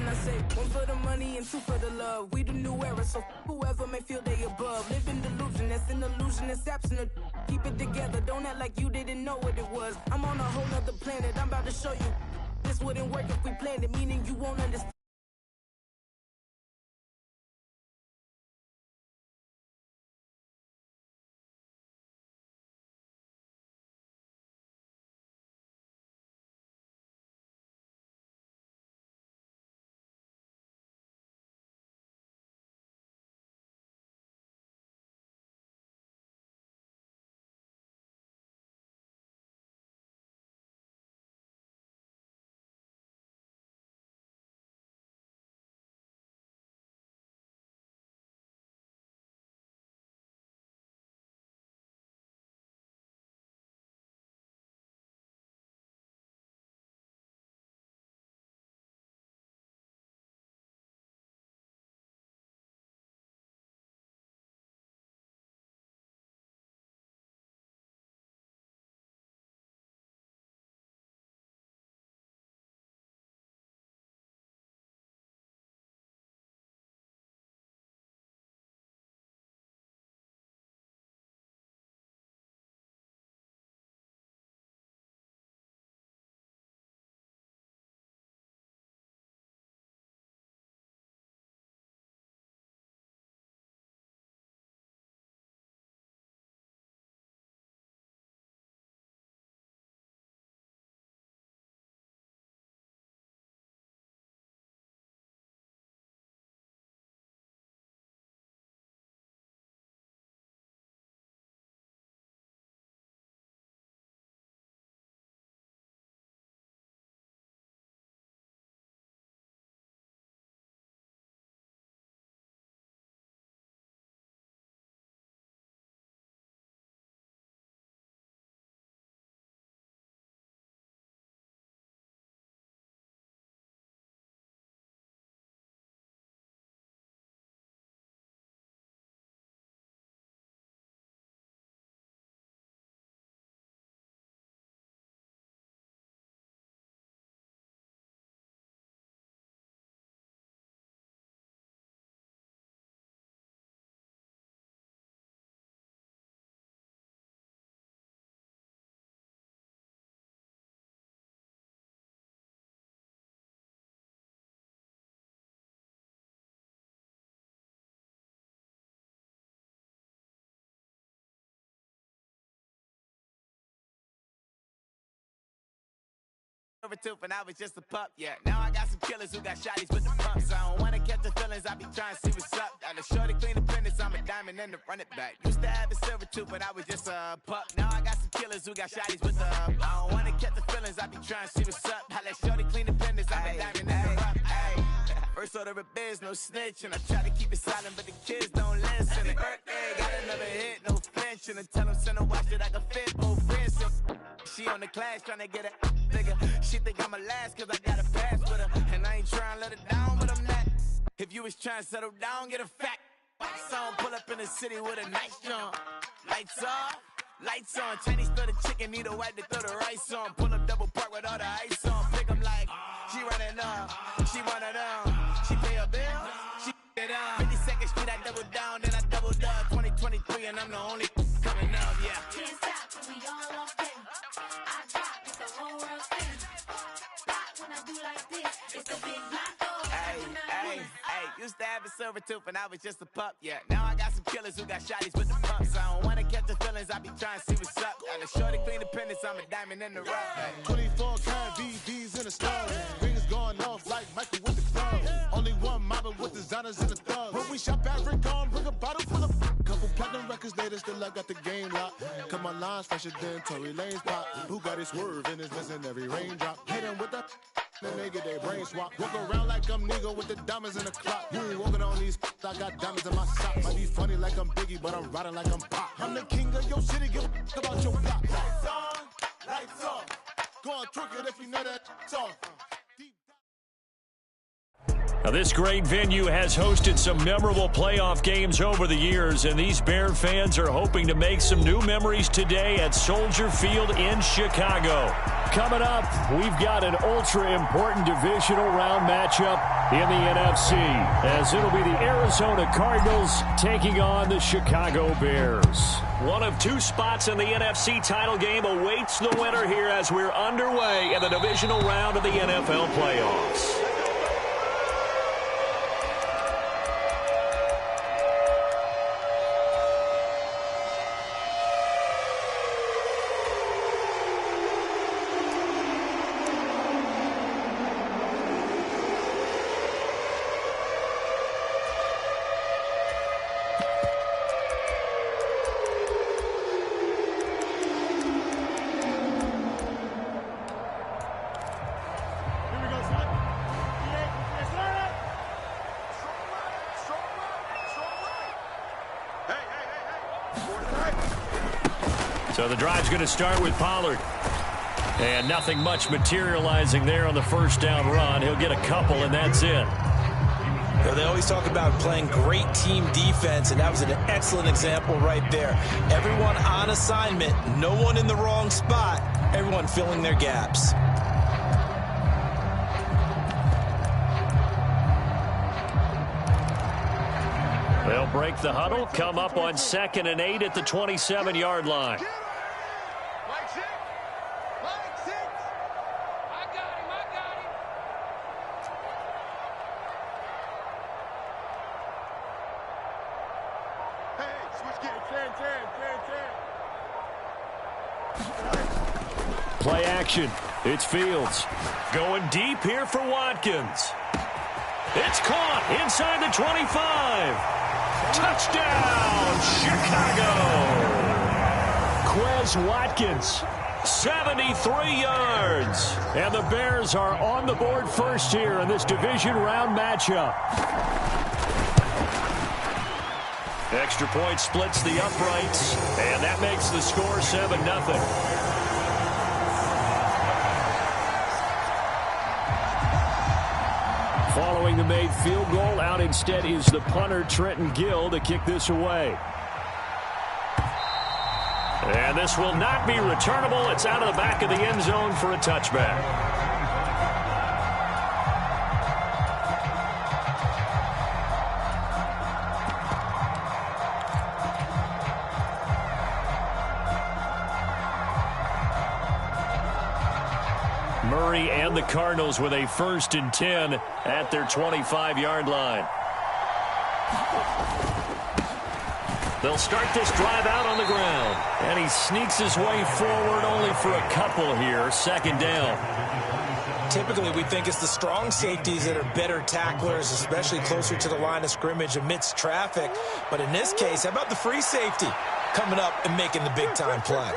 And I say, one for the money and two for the love. We the new era, so whoever may feel they above. Live in delusion, that's an illusion, that's absent. Keep it together, don't act like you didn't know what it was. I'm on a whole nother planet, I'm about to show you. This wouldn't work if we planned it, meaning you won't understand. Tooth and I was just a pup, yeah. Now I got some killers who got shotties with the pumps. I don't wanna catch the feelings, I be trying to see what's up. Got a shorty clean the appendix, I'm a diamond and to run it back. Used to have a silver tooth, but I was just a pup. Now I got some killers who got shotties with the I don't wanna catch the feelings, I be trying to see what's up. I let shorty clean the appendix, I'm a diamond and to run. First order of biz, no snitch, and I try to keep it silent, but the kids don't listen. And birthday, got another hit, no flinching. And tell them send a watch that I can fit both wrists. She on the class trying to get a nigga. She think I'm a last cause I got a pass with her. And I ain't trying to let her down, but I'm not. If you was trying to settle down, get a fact. Song pull up in the city with a nice jump. Lights off, lights on. Chinese throw the chicken, need a wipe to throw the rice on. Pull up double park with all the ice on. Pick 'em like, she running up, she one of them. She pay her bill, she it up. 52nd Street, I double down, then I doubled up. 2023, and I'm the only coming up, yeah. Can't stop, we all locked in. I drop, it's the whole world spin. Block when I do like this, it's a big block. Used to have a silver tooth and I was just a pup, yeah. Now I got some killers who got shotties with the pumps. I don't wanna catch the feelings, I be trying to see what's up. Got a shorty clean appendix, I'm a diamond in the rough. 24 karat VVs in the stars. Rings going off like Michael with the club. Only one mobbing with designers in the thugs. When we shop at Rick on, bring a bottle full of couple platinum records later, still I got the game locked. Cut my lines fresher than Tory Lane's pop. Who got his swerve and is missing every raindrop. Hit him with that. Then they get their brain swap. Walk around like I'm nigga with the diamonds in the clock. You ain't walking on these, I got diamonds in my socks. Might be funny like I'm Biggie, but I'm riding like I'm Pop. I'm the king of your city, give a about your block. Lights on, lights off. Go on, twerk it if you know that song. Now, this great venue has hosted some memorable playoff games over the years, and these Bear fans are hoping to make some new memories today at Soldier Field in Chicago. Coming up, we've got an ultra-important divisional round matchup in the NFC, as it'll be the Arizona Cardinals taking on the Chicago Bears. One of two spots in the NFC title game awaits the winner here as we're underway in the divisional round of the NFL playoffs. So the drive's going to start with Pollard. And nothing much materializing there on the first down run. He'll get a couple, and that's it. They always talk about playing great team defense, and that was an excellent example right there. Everyone on assignment, no one in the wrong spot, everyone filling their gaps. They'll break the huddle, come up on 2nd and 8 at the 27-yard line. Play action. It's Fields. Going deep here for Watkins. It's caught inside the 25. Touchdown, Chicago. Quez Watkins, 73 yards. And the Bears are on the board first here in this division round matchup. Extra point splits the uprights, and that makes the score 7-0. Following the made field goal, out instead is the punter, Trenton Gill, to kick this away. And this will not be returnable. It's out of the back of the end zone for a touchback. Murray and the Cardinals with a 1st and 10 at their 25-yard line. They'll start this drive out on the ground. And he sneaks his way forward only for a couple here. 2nd down. Typically, we think it's the strong safeties that are better tacklers, especially closer to the line of scrimmage amidst traffic. But in this case, how about the free safety coming up and making the big-time play?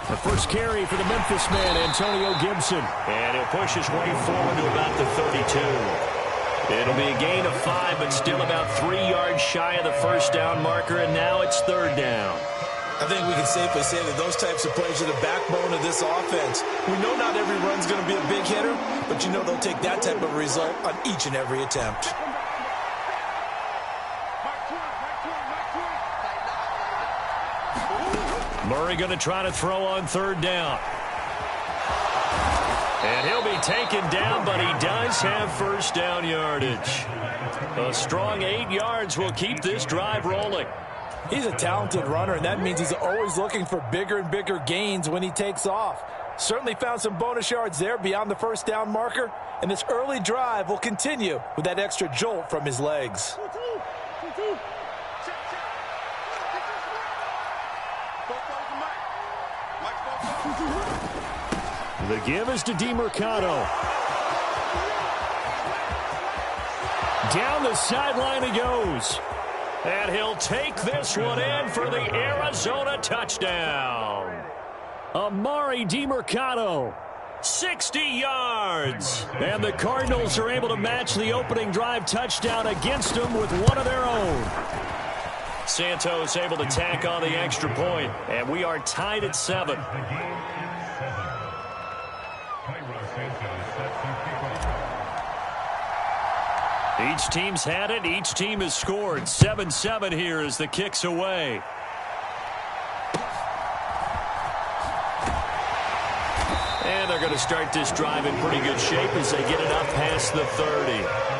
The first carry for the Memphis man, Antonio Gibson. And he'll push his way forward to about the 32. It'll be a gain of 5, but still about 3 yards shy of the first down marker, and now it's 3rd down. I think we can safely say that those types of plays are the backbone of this offense. We know not every run's going to be a big hitter, but you know they'll take that type of result on each and every attempt. Murray going to try to throw on 3rd down. And he'll be taken down, but he does have 1st down yardage. A strong 8 yards will keep this drive rolling. He's a talented runner, and that means he's always looking for bigger and bigger gains when he takes off. Certainly found some bonus yards there beyond the 1st down marker, and this early drive will continue with that extra jolt from his legs. The give is to DeMercado. Down the sideline he goes. And he'll take this one in for the Arizona touchdown. Amari DeMercado, 60 yards. And the Cardinals are able to match the opening drive touchdown against them with one of their own. Santos able to tack on the extra point, and we are tied at 7. Each team's had it. Each team has scored. 7-7 here as the kick's away. And they're going to start this drive in pretty good shape as they get it up past the 30.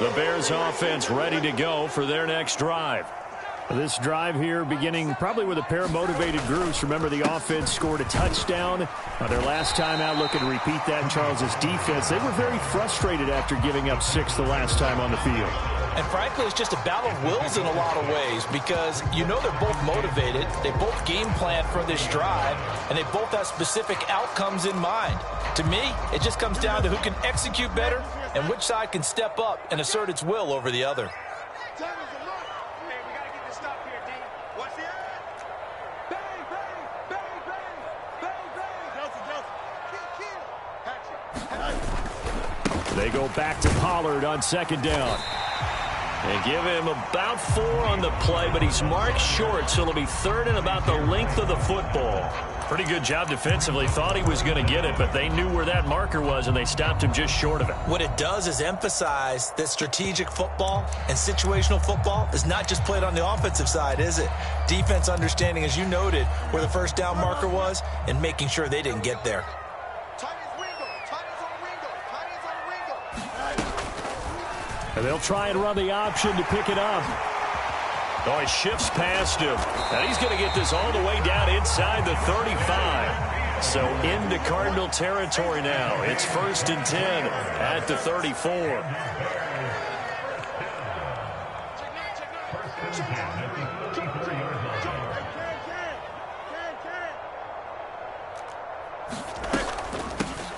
The Bears offense ready to go for their next drive. This drive here beginning probably with a pair of motivated groups. Remember, the offense scored a touchdown. Their last time out, looking to repeat that in Charles's defense. They were very frustrated after giving up 6 the last time on the field. And frankly, it's just a battle of wills in a lot of ways because you know they're both motivated. They both game plan for this drive, and they both have specific outcomes in mind. To me, it just comes down to who can execute better and which side can step up and assert its will over the other. They go back to Pollard on second down. They give him about 4 on the play, but he's marked short, so it'll be 3rd and about the length of the football. Pretty good job defensively. Thought he was going to get it, but they knew where that marker was, and they stopped him just short of it. What it does is emphasize that strategic football and situational football is not just played on the offensive side, is it? Defense understanding, as you noted, where the first down marker was and making sure they didn't get there. And they'll try and run the option to pick it up. Oh, he shifts past him. And he's going to get this all the way down inside the 35. So into Cardinal territory now. It's 1st and 10 at the 34.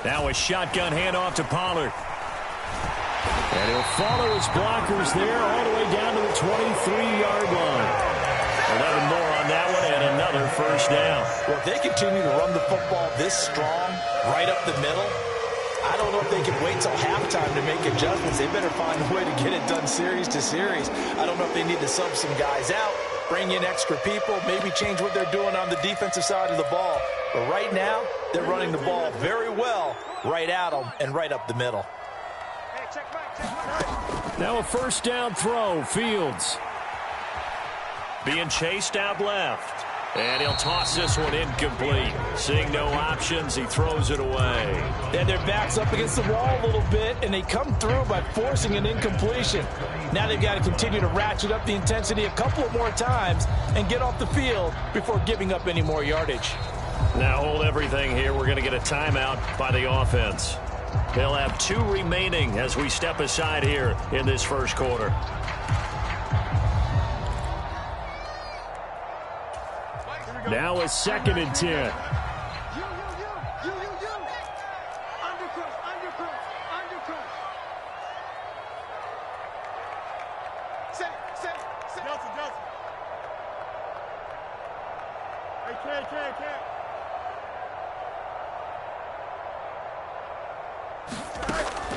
Now a shotgun handoff to Pollard. And he'll follow his blockers there all the way down to the 23-yard line. 11 more on that one and another first down. Well, if they continue to run the football this strong, right up the middle, I don't know if they can wait till halftime to make adjustments. They better find a way to get it done series to series. I don't know if they need to sub some guys out, bring in extra people, maybe change what they're doing on the defensive side of the ball. But right now, they're running the ball very well right at them and right up the middle. Now a first down throw. Fields being chased out left. And he'll toss this one incomplete. Seeing no options, he throws it away. And their back's up against the wall a little bit, and they come through by forcing an incompletion. Now they've got to continue to ratchet up the intensity a couple of more times and get off the field before giving up any more yardage. Now hold everything here. We're going to get a timeout by the offense. They'll have 2 remaining as we step aside here in this first quarter. Now a 2nd and 10.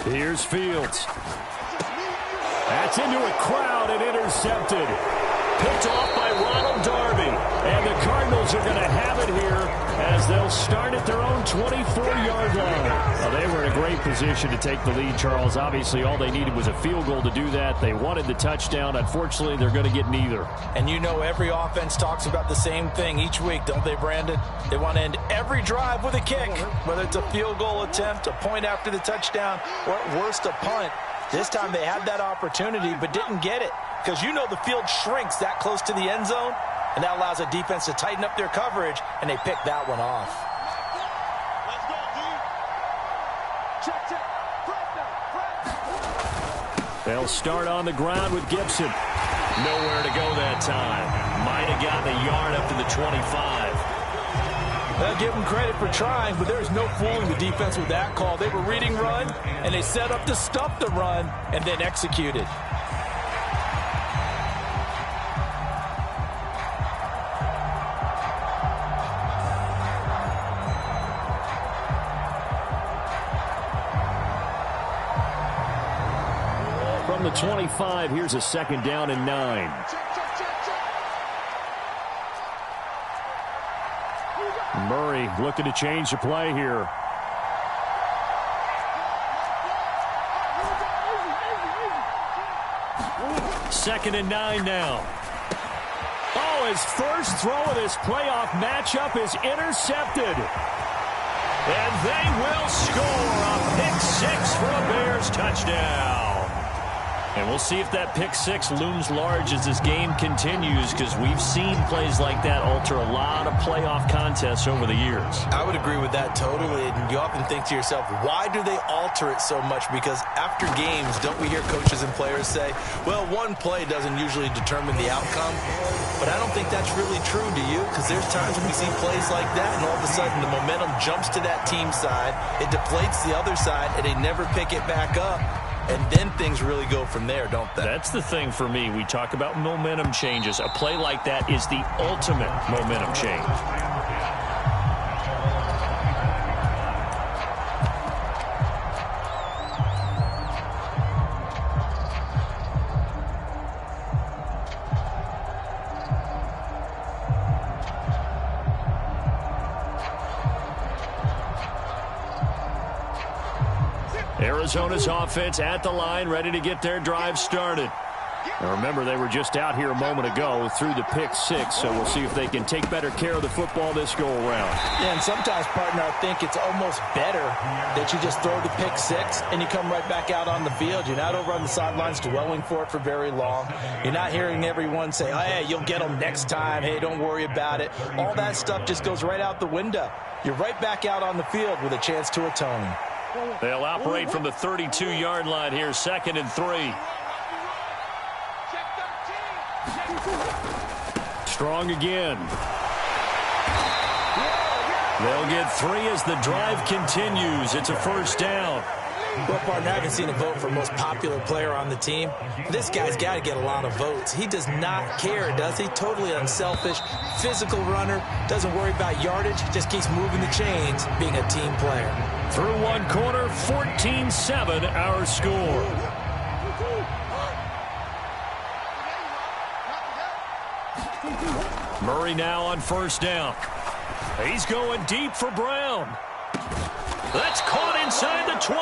Here's Fields. That's into a crowd and intercepted. Picked off by Ronald Darby. And the Cardinals are going to have it here as they'll start at their own 24-yard line. Well, they were in a great position to take the lead, Charles. Obviously, all they needed was a field goal to do that. They wanted the touchdown. Unfortunately, they're going to get neither. And you know every offense talks about the same thing each week, don't they, Brandon? They want to end every drive with a kick, whether it's a field goal attempt, a point after the touchdown, or at worst, a punt. This time they had that opportunity but didn't get it because you know the field shrinks that close to the end zone, and that allows a defense to tighten up their coverage, and they pick that one off. They'll start on the ground with Gibson. Nowhere to go that time. Might have gotten a yard up to the 25. I'll give them credit for trying, but there's no fooling the defense with that call. They were reading run, and they set up to stop the run, and then executed. from the 25. Here's a 2nd down and 9. Murray looking to change the play here. Second and 9 now. Oh, his first throw of this playoff matchup is intercepted. And they will score a pick 6 for a Bears touchdown. And we'll see if that pick 6 looms large as this game continues, because we've seen plays like that alter a lot of playoff contests over the years. I would agree with that totally. And you often think to yourself, why do they alter it so much? Because after games, don't we hear coaches and players say, well, one play doesn't usually determine the outcome? But I don't think that's really true, do you? Because there's times when we see plays like that, and all of a sudden the momentum jumps to that team side, it deflates the other side, and they never pick it back up. And then things really go from there, don't they? That's the thing for me. We talk about momentum changes. A play like that is the ultimate momentum change. Arizona's offense at the line, ready to get their drive started. Now remember, they were just out here a moment ago through the pick 6, so we'll see if they can take better care of the football this go-around. Yeah, and sometimes, partner, I think it's almost better that you just throw the pick 6 and you come right back out on the field. You're not over on the sidelines dwelling for it for very long. You're not hearing everyone say, oh, hey, you'll get them next time. Hey, don't worry about it. All that stuff just goes right out the window. You're right back out on the field with a chance to atone. They'll operate from the 32-yard line here, 2nd and 3. Strong again. They'll get 3 as the drive continues. It's a 1st down. Well, partner, I haven't seen a vote for most popular player on the team. This guy's got to get a lot of votes. He does not care, does he? Totally unselfish, physical runner, doesn't worry about yardage, just keeps moving the chains, being a team player. Through one quarter, 14-7 our score. Murray now on 1st down. He's going deep for Brown. That's caught inside the 20.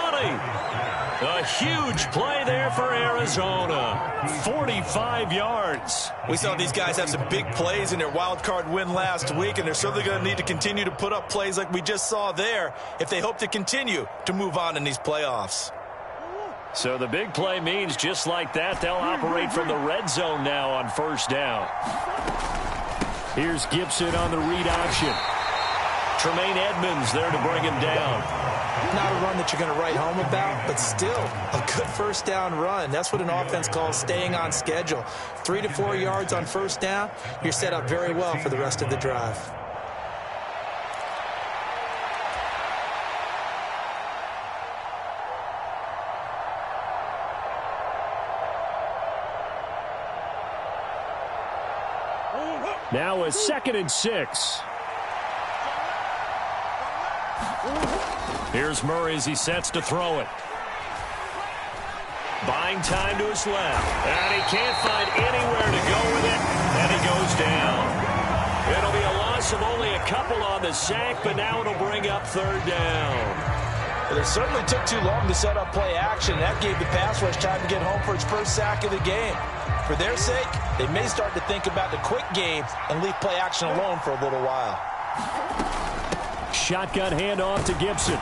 A huge play there for Arizona. 45 yards. We saw these guys have some big plays in their wild card win last week, and they're certainly going to need to continue to put up plays like we just saw there if they hope to continue to move on in these playoffs. So the big play means just like that, they'll operate from the red zone now on 1st down. Here's Gibson on the read option. Tremaine Edmonds there to bring him down. Not a run that you're going to write home about, but still a good 1st down run. That's what an offense calls staying on schedule. 3 to 4 yards on 1st down, you're set up very well for the rest of the drive. Now a 2nd and 6. Here's Murray as he sets to throw it. Buying time to his left. And he can't find anywhere to go with it. And he goes down. It'll be a loss of only a couple on the sack, but now it'll bring up 3rd down. Well, it certainly took too long to set up play action. That gave the pass rush time to get home for its first sack of the game. For their sake, they may start to think about the quick game and leave play action alone for a little while. Shotgun handoff to Gibson.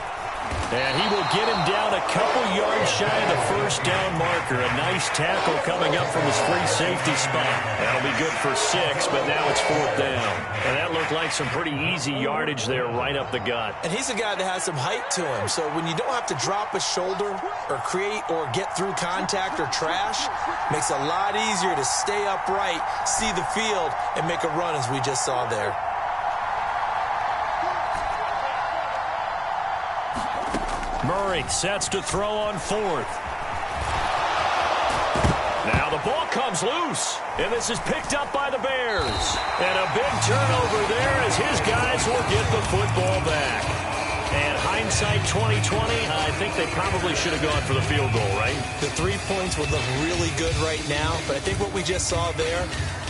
And he will get him down a couple yards shy of the 1st down marker. A nice tackle coming up from his free safety spot. That'll be good for 6, but now it's 4th down. And that looked like some pretty easy yardage there right up the gut. And he's a guy that has some height to him. So when you don't have to drop a shoulder or create or get through contact or trash, makes it a lot easier to stay upright, see the field, and make a run as we just saw there. Murray sets to throw on 4th. Now the ball comes loose, and this is picked up by the Bears. And a big turnover there as his guys will get the football back. And hindsight 2020, I think they probably should have gone for the field goal, right? The 3 points would look really good right now, but I think what we just saw there,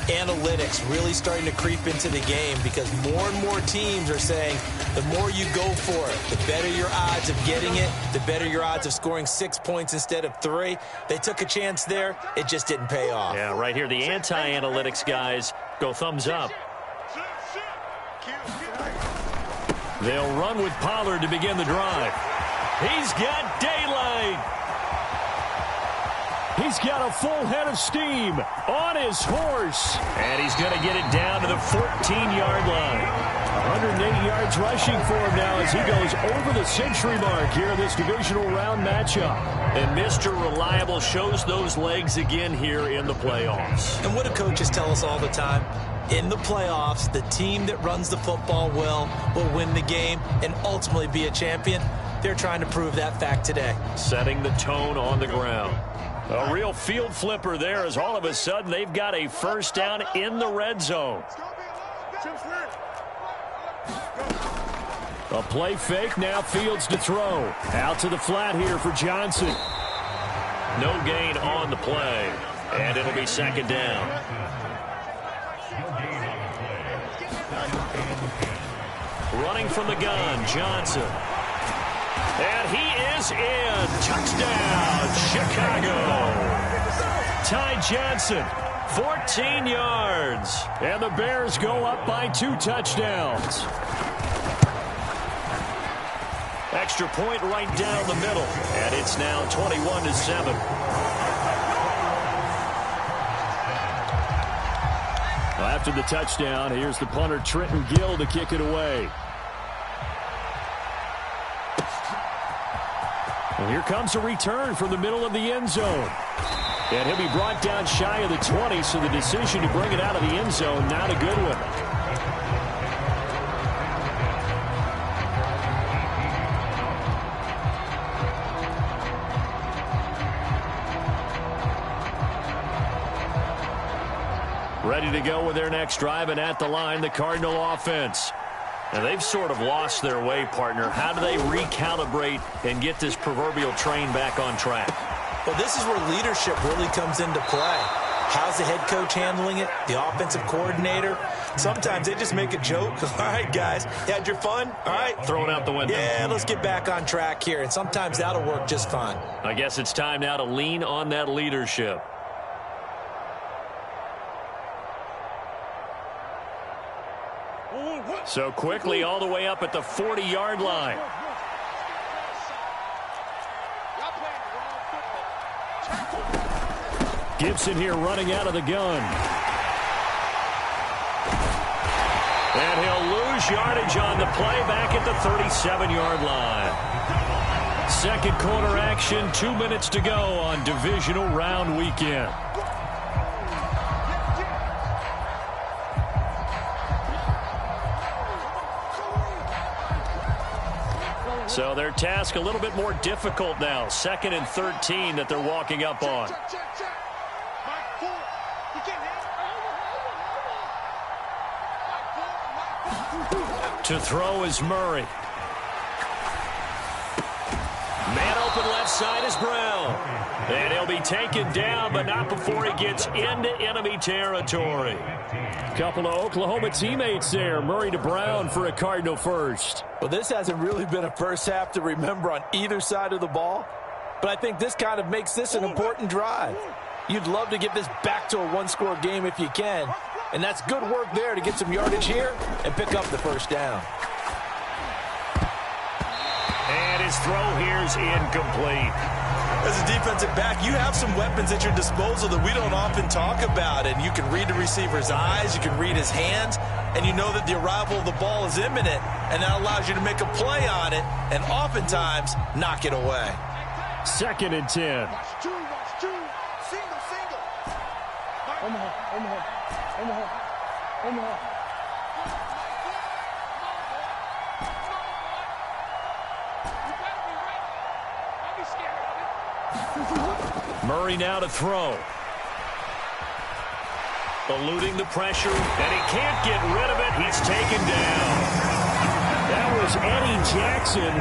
analytics really starting to creep into the game because more and more teams are saying the more you go for it, the better your odds of getting it, the better your odds of scoring 6 points instead of 3. They took a chance there. It just didn't pay off. Yeah, right here, the anti-analytics guys go thumbs up. They'll run with Pollard to begin the drive. He's got daylight. He's got a full head of steam on his horse. And he's going to get it down to the 14-yard line. 180 yards rushing for him now as he goes over the century mark here in this divisional round matchup. And Mr. Reliable shows those legs again here in the playoffs. And what do coaches tell us all the time? In the playoffs, the team that runs the football well will win the game and ultimately be a champion. They're trying to prove that fact today. Setting the tone on the ground. A real field flipper there as all of a sudden they've got a first down in the red zone. A play fake, now Fields to throw. Out to the flat here for Johnson. No gain on the play, and it'll be second down. Running from the gun, Johnson. And he is in. Touchdown, Chicago. Ty Johnson, 14 yards. And the Bears go up by 2 touchdowns. Extra point right down the middle. And it's now 21-7. After the touchdown, here's the punter, Trenton Gill, to kick it away. And here comes a return from the middle of the end zone. And he'll be brought down shy of the 20, so the decision to bring it out of the end zone, not a good one. Ready to go with their next drive, and at the line, the Cardinal offense. Now, they've sort of lost their way, partner. How do they recalibrate and get this proverbial train back on track? Well, this is where leadership really comes into play. How's the head coach handling it? The offensive coordinator? Sometimes they just make a joke. All right, guys, you had your fun? All right. Throw it out the window. Yeah, let's get back on track here. And sometimes that'll work just fine. I guess it's time now to lean on that leadership. So quickly all the way up at the 40-yard line. Gibson here running out of the gun. And he'll lose yardage on the play back at the 37-yard line. Second quarter action, 2 minutes to go on divisional round weekend. So their task a little bit more difficult now. 2nd and 13 that they're walking up on. To throw is Murray. Man open left side is Brown. And he'll be taken down, but not before he gets into enemy territory. Couple of Oklahoma teammates there. Murray to Brown for a Cardinal first. Well, this hasn't really been a first half to remember on either side of the ball, but I think this kind of makes this an important drive. You'd love to get this back to a one-score game if you can, and that's good work there to get some yardage here and pick up the first down. And his throw here's incomplete. As a defensive back, you have some weapons at your disposal that we don't often talk about, and you can read the receiver's eyes, you can read his hands, and you know that the arrival of the ball is imminent, and that allows you to make a play on it and oftentimes knock it away. 2nd and 10. Murray now to throw. Eluding the pressure, and he can't get rid of it. He's taken down. That was Eddie Jackson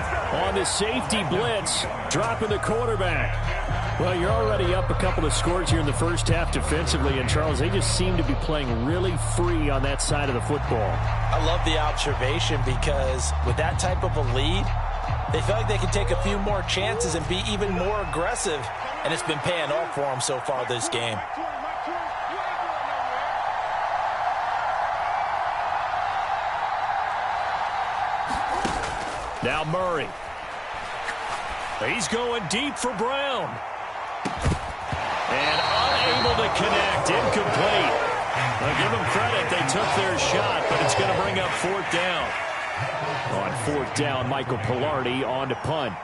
on the safety blitz, dropping the quarterback. Well, you're already up a couple of scores here in the first half defensively, and Charles, they just seem to be playing really free on that side of the football. I love the observation because with that type of a lead, they feel like they can take a few more chances and be even more aggressive, and it's been paying off for them so far this game. Now Murray. He's going deep for Brown. And unable to connect. Incomplete. I'll give them credit. They took their shot, but it's going to bring up 4th down. On 4th down, Michael Pilardi on to punt.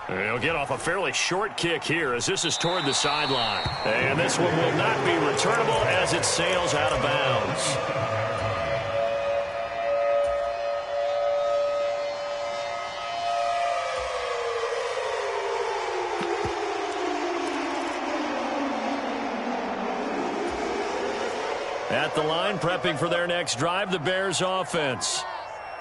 He'll get off a fairly short kick here as this is toward the sideline. And this one will not be returnable as it sails out of bounds. At the line, prepping for their next drive, the Bears offense.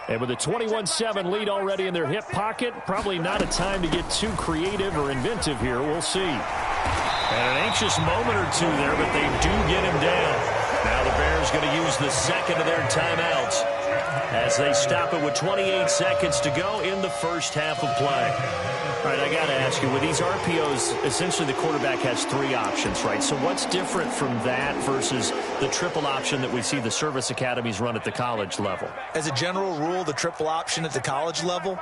And with a 21-7 lead already in their hip pocket, probably not a time to get too creative or inventive here. We'll see. And an anxious moment or two there, but they do get him down. Now the Bears going to use the second of their timeouts as they stop it with 28 seconds to go in the first half of play. All right, I got to ask you, with these RPOs, essentially the quarterback has 3 options, right? So what's different from that versus the triple option that we see the service academies run at the college level? As a general rule, the triple option at the college level,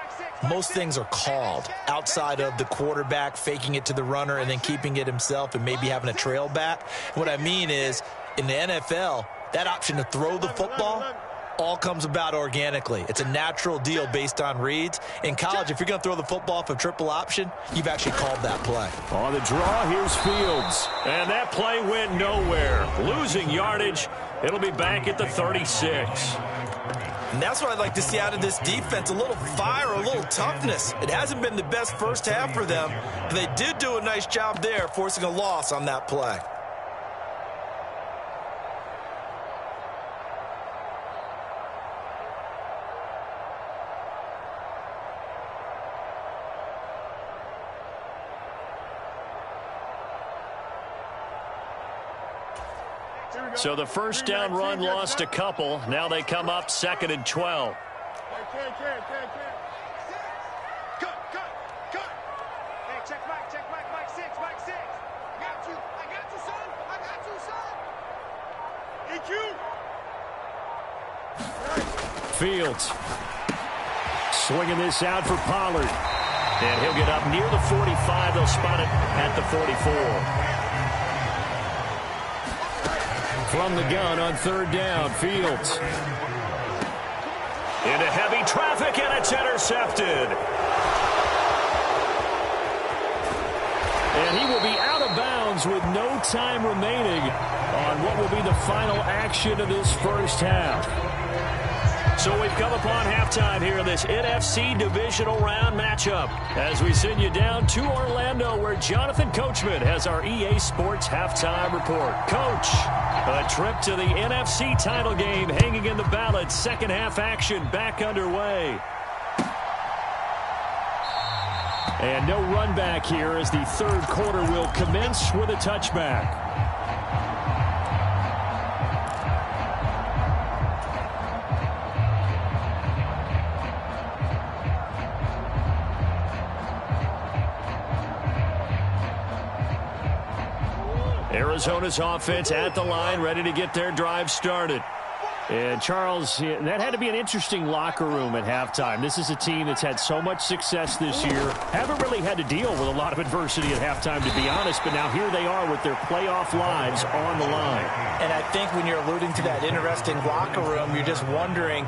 most things are called outside of the quarterback faking it to the runner and then keeping it himself and maybe having a trail back. What I mean is, in the NFL, that option to throw the football all comes about organically. It's a natural deal based on reads. In college, if you're going to throw the football for triple option, you've actually called that play. On the draw, here's Fields. And that play went nowhere. Losing yardage. It'll be back at the 36. And that's what I'd like to see out of this defense, a little fire, a little toughness. It hasn't been the best first half for them, but they did do a nice job there, forcing a loss on that play. So the first down run lost a couple. Now they come up 2nd and 12. Fields swinging this out for Pollard. And he'll get up near the 45. They'll spot it at the 44. From the gun on 3rd down, Fields. Into heavy traffic, and it's intercepted. And he will be out of bounds with no time remaining on what will be the final action of this first half. So we've come upon halftime here in this NFC divisional round matchup as we send you down to Orlando where Jonathan Coachman has our EA Sports halftime report. Coach, a trip to the NFC title game hanging in the balance. Second half action back underway. And no run back here as the 3rd quarter will commence with a touchback. Arizona's offense at the line, ready to get their drive started. And, Charles, that had to be an interesting locker room at halftime. This is a team that's had so much success this year. Haven't really had to deal with a lot of adversity at halftime, to be honest. But now here they are with their playoff lives on the line. And I think when you're alluding to that interesting locker room, you're just wondering,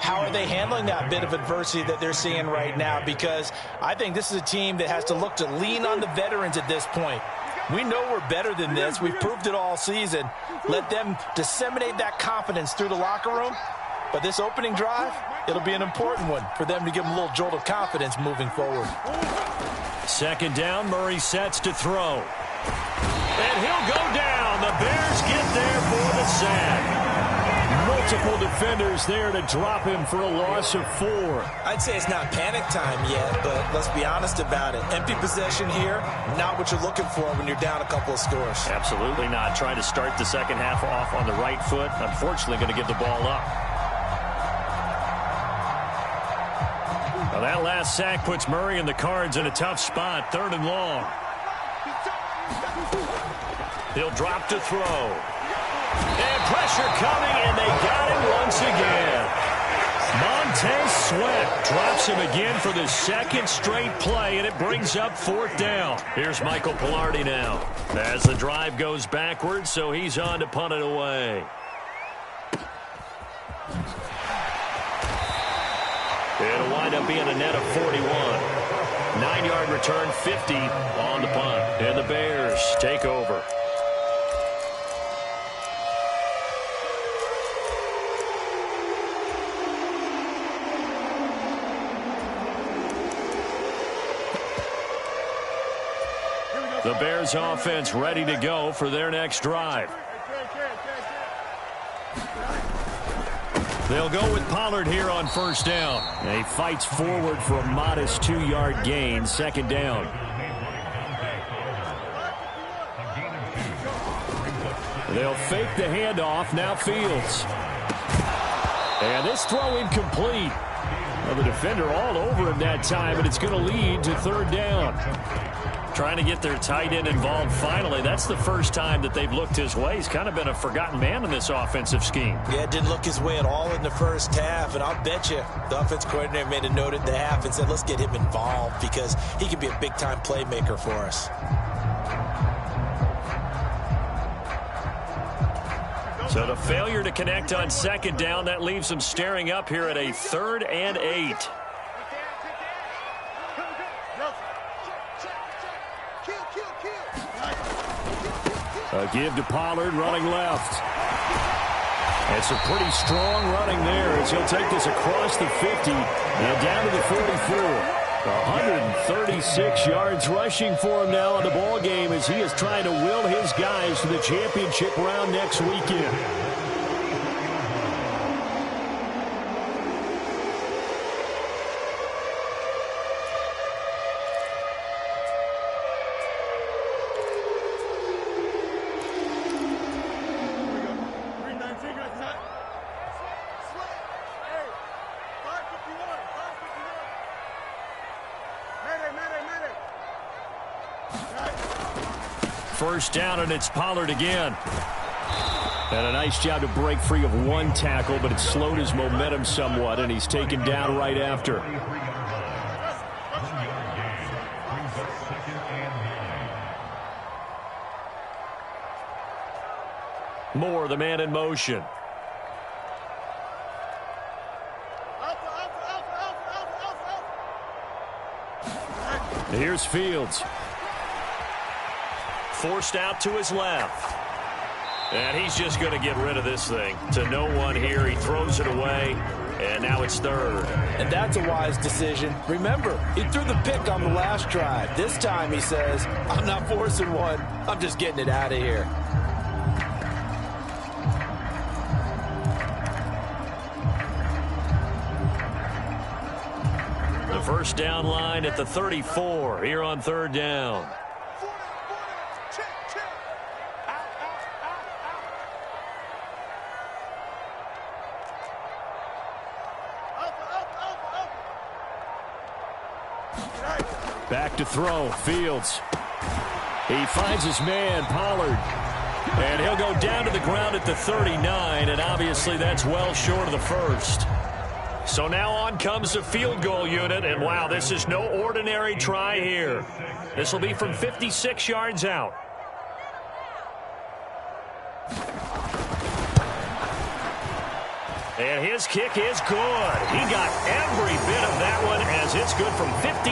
how are they handling that bit of adversity that they're seeing right now? Because I think this is a team that has to look to lean on the veterans at this point. We know we're better than this. We've proved it all season. Let them disseminate that confidence through the locker room. But this opening drive, it'll be an important one for them to give them a little jolt of confidence moving forward. 2nd down, Murray sets to throw. And he'll go down. The Bears get there for the sack. multiple defenders there to drop him for a loss of 4. I'd say it's not panic time yet, but let's be honest about it. Empty possession here, not what you're looking for when you're down a couple of scores. Absolutely not. Trying to start the second half off on the right foot. Unfortunately, going to give the ball up. Well, that last sack puts Murray and the Cards in a tough spot. 3rd and long. He'll drop to throw. And pressure coming, and they got him once again. Montez Sweat drops him again for the second straight play, and it brings up 4th down. Here's Michael Palardy now as the drive goes backwards, so he's on to punt it away. It'll wind up being a net of 41. 9-yard return, 50 on the punt. And the Bears take over. The Bears offense ready to go for their next drive. They'll go with Pollard here on 1st down. And he fights forward for a modest 2-yard gain. 2nd down. They'll fake the handoff. Now Fields. And this throw incomplete. Well, the defender all over him that time, and it's going to lead to 3rd down. Trying to get their tight end involved finally. That's the first time that they've looked his way. He's kind of been a forgotten man in this offensive scheme. Yeah, didn't look his way at all in the first half, and I'll bet you the offense coordinator made a note at the half and said, let's get him involved because he can be a big-time playmaker for us. So the failure to connect on 2nd down, that leaves them staring up here at a 3rd and 8. A give to Pollard, running left. It's a pretty strong running there as he'll take this across the 50 and down to the 44. 136 yards rushing for him now in the ball game as he is trying to will his guys to the championship round next weekend. First down, and it's Pollard again. And a nice job to break free of 1 tackle, but it slowed his momentum somewhat, and he's taken down right after. Moore, the man in motion. Here's Fields. Forced out to his left. And he's just going to get rid of this thing. To no one here. He throws it away. And now it's 3rd. And that's a wise decision. Remember, he threw the pick on the last drive. This time he says, I'm not forcing one. I'm just getting it out of here. The first down line at the 34 here on 3rd down. Back to throw, Fields. He finds his man, Pollard. And he'll go down to the ground at the 39, and obviously that's well short of the first. So now on comes the field goal unit, and wow, this is no ordinary try here. This will be from 56 yards out. And his kick is good. He got every bit of that one as it's good from 56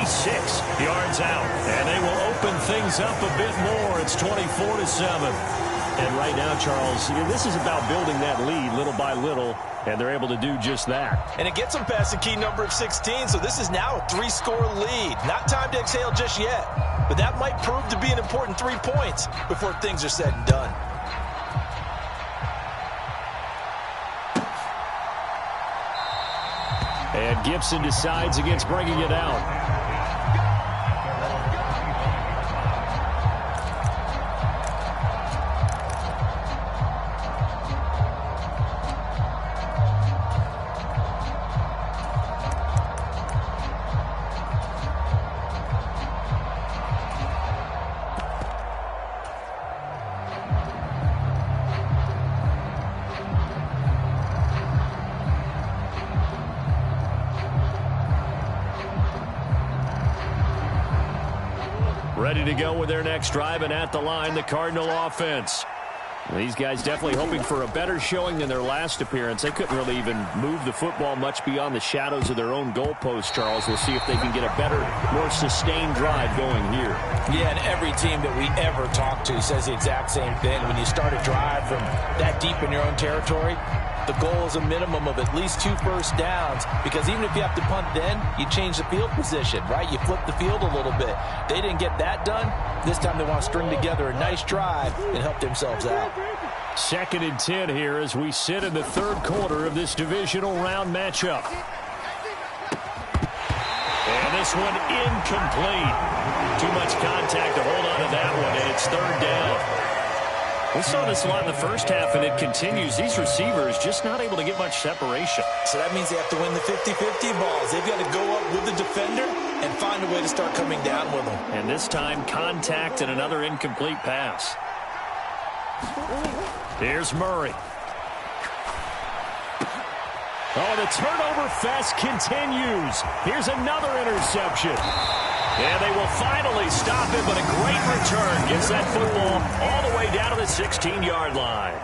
yards out. And they will open things up a bit more. It's 24-7. And right now, Charles, this is about building that lead little by little, and they're able to do just that. And it gets them past the key number of 16, so this is now a 3-score lead. Not time to exhale just yet, but that might prove to be an important 3 points before things are said and done. And Gibson decides against bringing it out. Ready to go with their next drive, and at the line, the Cardinal offense. These guys definitely hoping for a better showing than their last appearance. They couldn't really even move the football much beyond the shadows of their own goalpost, Charles. We'll see if they can get a better, more sustained drive going here. Yeah, and every team that we ever talk to says the exact same thing. When you start a drive from that deep in your own territory, the goal is a minimum of at least 2 first downs, because even if you have to punt then, you change the field position, right? You flip the field a little bit. They didn't get that done. This time they want to string together a nice drive and help themselves out. 2nd and 10 here as we sit in the 3rd quarter of this divisional round matchup. And this one incomplete. Too much contact to hold on to that one, and it's 3rd down. We saw this a lot in the first half, and it continues. These receivers just not able to get much separation. So that means they have to win the 50-50 balls. They've got to go up with the defender and find a way to start coming down with them. And this time, contact and another incomplete pass. Here's Murray. Oh, the turnover fest continues. Here's another interception. And they will finally stop it, but a great return gets that football all the way down to the 16-yard line.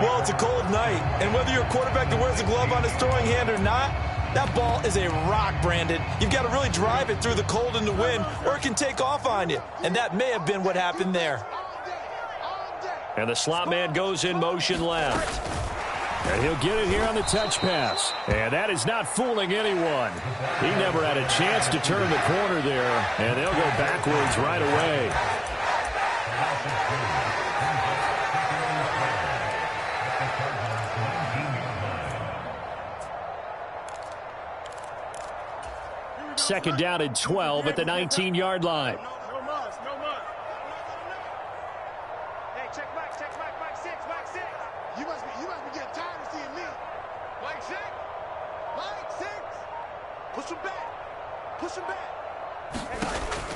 Well, it's a cold night, and whether you're a quarterback that wears a glove on his throwing hand or not, that ball is a rock, Brandon. You've got to really drive it through the cold and the wind, or it can take off on you. And that may have been what happened there. And the slot man goes in motion left. And he'll get it here on the touch pass. And that is not fooling anyone. He never had a chance to turn the corner there. And they'll go backwards right away. Second down and 12 at the 19-yard line.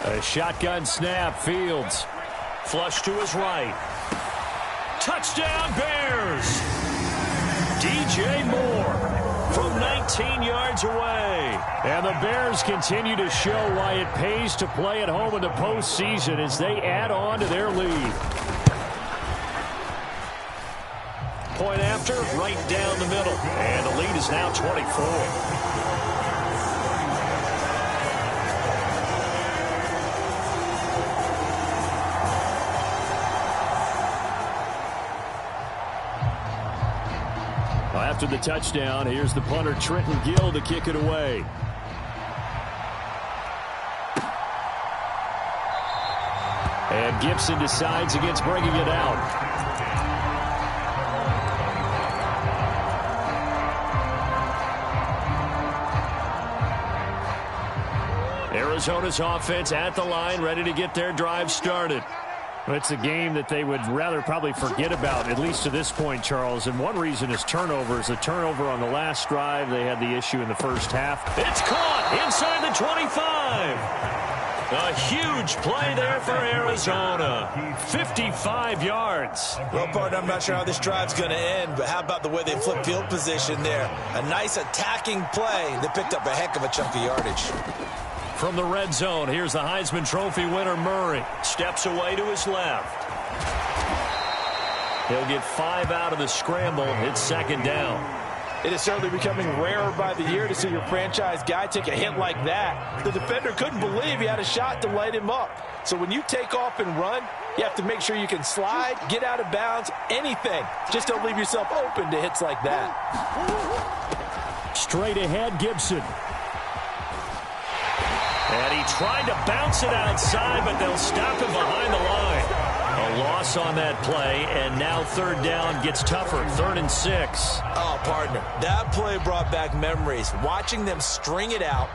A shotgun snap. Fields. Flush to his right. Touchdown Bears! DJ Moore from 19 yards away. And the Bears continue to show why it pays to play at home in the postseason as they add on to their lead. Point after, right down the middle. And the lead is now 24. After the touchdown, here's the punter, Trenton Gill, to kick it away. And Gibson decides against bringing it out. Arizona's offense at the line, ready to get their drive started. It's a game that they would rather probably forget about, at least to this point, Charles. And one reason is turnovers. The turnover on the last drive, they had the issue in the first half. It's caught inside the 25. A huge play there for Arizona. 55 yards. Well, partner, I'm not sure how this drive's going to end, but how about the way they flip field position there? A nice attacking play. They picked up a heck of a chunk of yardage. From the red zone, here's the Heisman Trophy winner, Murray. Steps away to his left. He'll get 5 out of the scramble. It's second down. It is certainly becoming rarer by the year to see your franchise guy take a hit like that. The defender couldn't believe he had a shot to light him up. So when you take off and run, you have to make sure you can slide, get out of bounds, anything. Just don't leave yourself open to hits like that. Straight ahead, Gibson. And And he tried to bounce it outside, but they'll stop him behind the line. A loss on that play, and now third down gets tougher, 3rd and 6. Oh, partner, that play brought back memories. Watching them string it out,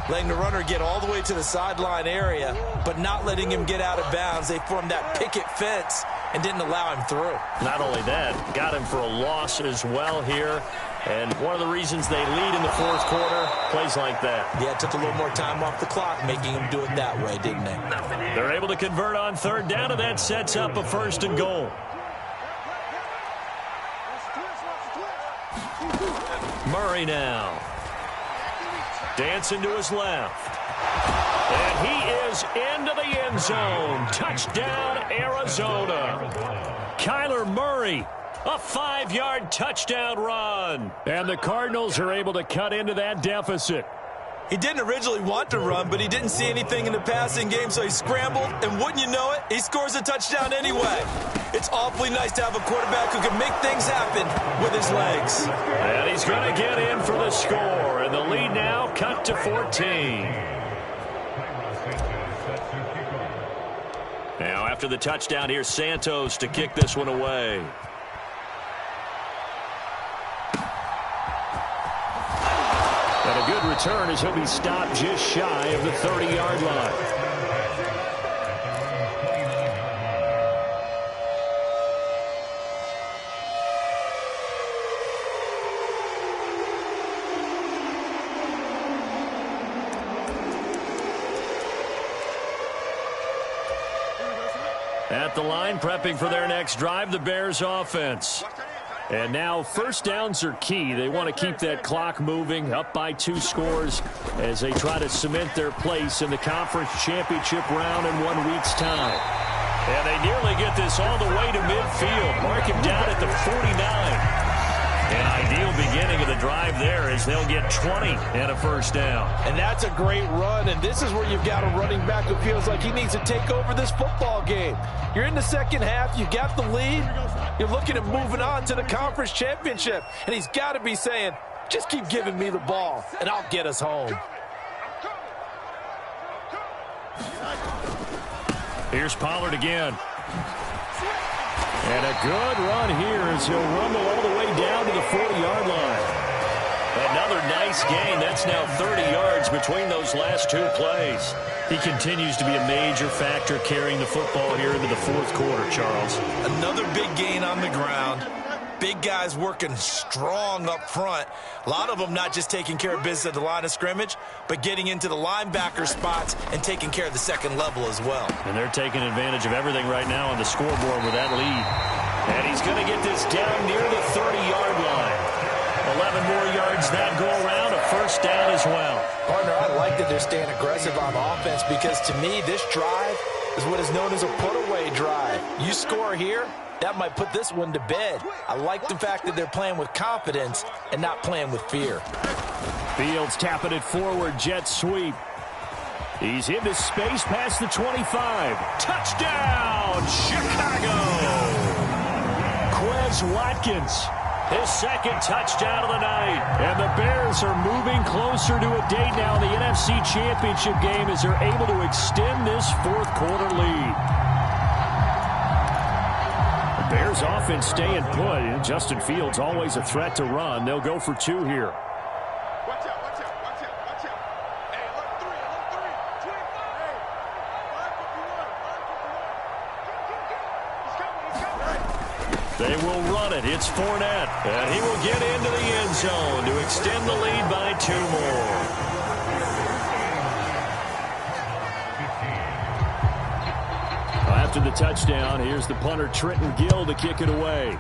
letting the runner get all the way to the sideline area, but not letting him get out of bounds. They formed that picket fence and didn't allow him through. Not only that, got him for a loss as well here. And one of the reasons they lead in the fourth quarter, plays like that. Yeah, it took a little more time off the clock, making him do it that way, didn't they? They're able to convert on third down, and that sets up a 1st and goal. Murray now. Dancing to his left. And he is into the end zone. Touchdown, Arizona. Kyler Murray. A 5-yard touchdown run. And the Cardinals are able to cut into that deficit. He didn't originally want to run, but he didn't see anything in the passing game, so he scrambled, and wouldn't you know it, he scores a touchdown anyway. It's awfully nice to have a quarterback who can make things happen with his legs. And he's going to get in for the score, and the lead now cut to 14. Now after the touchdown, here's Santos to kick this one away. And a good return as he'll be stopped just shy of the 30-yard line. At the line, prepping for their next drive, the Bears offense. And now first downs are key. They want to keep that clock moving, up by 2 scores as they try to cement their place in the conference championship round in 1 week's time. And they nearly get this all the way to midfield. Mark him down at the 49. An ideal beginning of the drive there as they'll get 20 and a first down. And that's a great run, and this is where you've got a running back who feels like he needs to take over this football game. You're in the second half, you got the lead, you're looking at moving on to the conference championship, and he's got to be saying, just keep giving me the ball, and I'll get us home. Here's Pollard again. And a good run here as he'll rumble all the way down to the 40-yard line. Another nice gain. That's now 30 yards between those last 2 plays. He continues to be a major factor carrying the football here into the fourth quarter, Charles. Another big gain on the ground. Big guys working strong up front. A lot of them not just taking care of business at the line of scrimmage, but getting into the linebacker spots and taking care of the second level as well. And they're taking advantage of everything right now on the scoreboard with that lead. And he's going to get this down near the 30-yard line. 11 more yards that go around, a first down as well. Partner, I like that they're staying aggressive on offense because to me, this drive is what is known as a put-away drive. You score here, that might put this one to bed. I like the fact that they're playing with confidence and not playing with fear. Fields tapping it forward, jet sweep. He's into space past the 25. Touchdown, Chicago! Quez Watkins, his second touchdown of the night. And the Bears are moving closer to a date now in the NFC Championship game as they're able to extend this fourth quarter lead. Bears offense staying put. Justin Fields always a threat to run. They'll go for 2 here. Watch out, watch out, watch out, watch out. Hey, look 3, 25. Hey, 551. He's coming. They will run it. It's Fournette. And he will get into the end zone to extend the lead by 2 more. After the touchdown, here's the punter Trenton Gill to kick it away.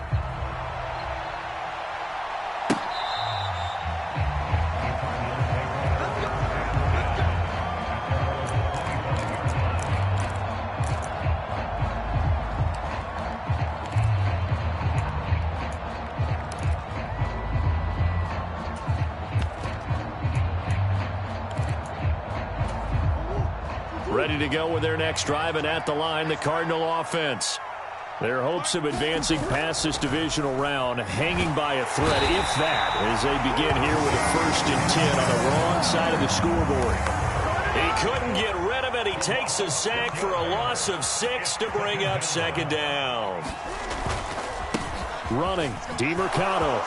Ready to go with their next drive, and at the line, the Cardinal offense. Their hopes of advancing past this divisional round hanging by a thread, if that, as they begin here with a 1st and 10 on the wrong side of the scoreboard. He couldn't get rid of it. He takes a sack for a loss of 6 to bring up second down. Running, DeMercado.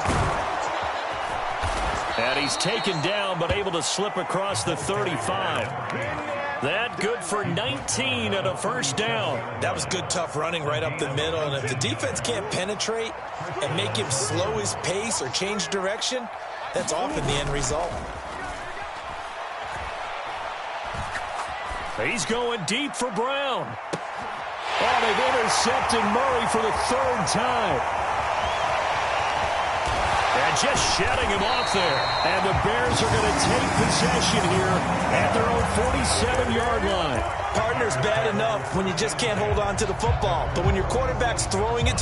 And he's taken down, but able to slip across the 35. That good for 19 and a first down. That was good, tough running right up the middle. And if the defense can't penetrate and make him slow his pace or change direction, that's often the end result. He's going deep for Brown. Oh, they've intercepted Murray for the 3rd time. And just shutting him off there. And the Bears are going to take possession here at their own 47-yard line. Partner's bad enough when you just can't hold on to the football. But when your quarterback's throwing it to